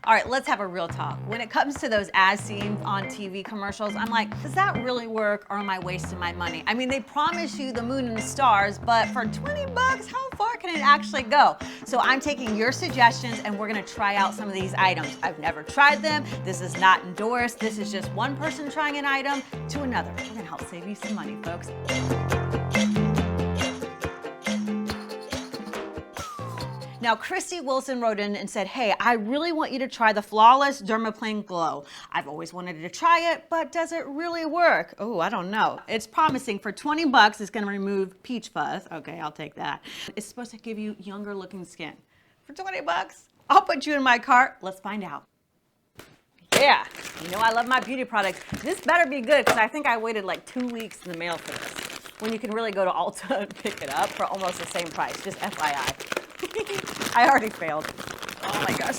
All right, let's have a real talk. When it comes to those as seen on TV commercials, I'm like, does that really work or am I wasting my money? I mean, they promise you the moon and the stars, but for 20 bucks, how far can it actually go? So I'm taking your suggestions and we're gonna try out some of these items. I've never tried them. This is not endorsed. This is just one person trying an item to another. We're gonna help save you some money, folks. Now, Christy Wilson wrote in and said, hey, I really want you to try the Flawless Dermaplane Glo. I've always wanted to try it, but does it really work? Oh, I don't know. It's promising. For 20 bucks, it's gonna remove peach fuzz. Okay, I'll take that. It's supposed to give you younger looking skin. For 20 bucks, I'll put you in my cart. Let's find out. Yeah, you know I love my beauty products. This better be good because I think I waited like 2 weeks in the mail for this, when you can really go to Ulta and pick it up for almost the same price, just FYI. I already failed. Oh my gosh.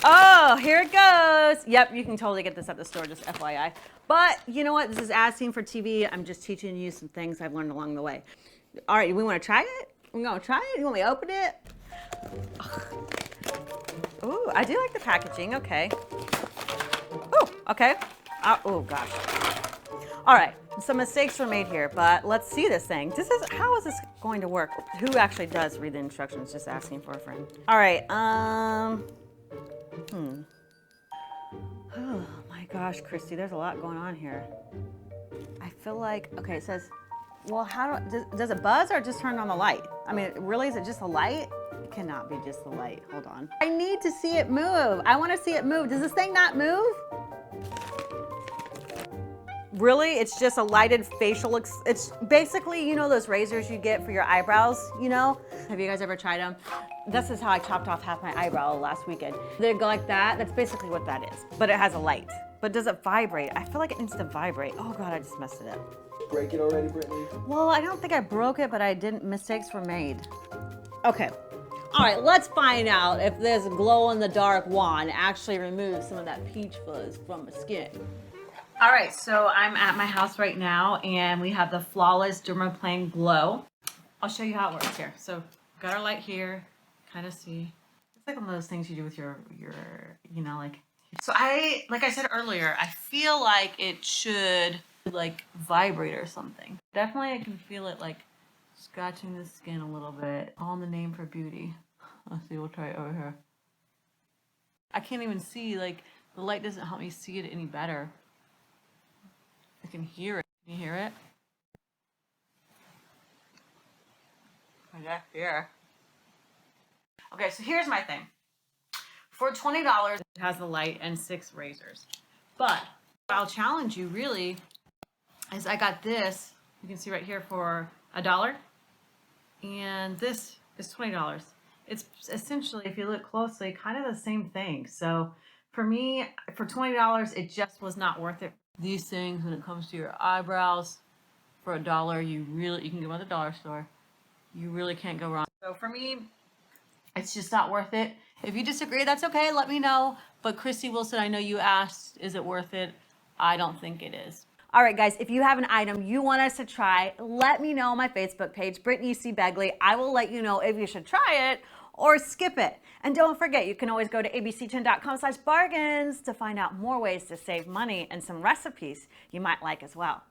Oh, here it goes. Yep, you can totally get this at the store, just FYI. But you know what? This is as seen for TV. I'm just teaching you some things I've learned along the way. All right, we want to try it? We're going to try it? You want me to open it? Ooh, I do like the packaging. Okay. Ooh, okay. Oh, gosh. All right. Some mistakes were made here, but let's see this thing. How is this going to work? Who actually does read the instructions? Just asking for a friend. All right, Oh my gosh, Christy, there's a lot going on here. I feel like, okay, it says, well, does it buzz or just turn on the light? I mean, really, is it just a light? It cannot be just the light, hold on. I need to see it move. I wanna see it move. Does this thing not move? Really? It's just a lighted facial, it's basically, you know those razors you get for your eyebrows, you know? Have you guys ever tried them? This is how I chopped off half my eyebrow last weekend. They go like that, that's basically what that is. But it has a light. But does it vibrate? I feel like it needs to vibrate. Oh God, I just messed it up. Break it already, Brittany? Well, I don't think I broke it, but I didn't, mistakes were made. Okay. All right, let's find out if this glow-in-the-dark wand actually removes some of that peach fuzz from my skin. All right, so I'm at my house right now and we have the Flawless Dermaplane Glo. I'll show you how it works here. So got our light here, kind of see. It's like one of those things you do with your you know, like. So like I said earlier, I feel like it should like vibrate or something. Definitely I can feel it like scratching the skin a little bit. All in the name for beauty. Let's see, we'll try it over here. I can't even see, like the light doesn't help me see it any better. I can hear it. Can you hear it? Yeah, here. Okay, so here's my thing. For $20, it has the light and 6 razors. But what I'll challenge you really is I got this, you can see right here, for $1. And this is $20. It's essentially, if you look closely, kind of the same thing. So for me, for $20, it just was not worth it. These things, when it comes to your eyebrows, for $1, you can go to the dollar store. You really can't go wrong. So for me, it's just not worth it. If you disagree, that's okay. Let me know. But Christy Wilson, I know you asked, is it worth it? I don't think it is. All right, guys, if you have an item you want us to try, let me know on my Facebook page, Brittany C. Begley. I will let you know if you should try it or skip it. And don't forget, you can always go to abc10.com/bargains to find out more ways to save money and some recipes you might like as well.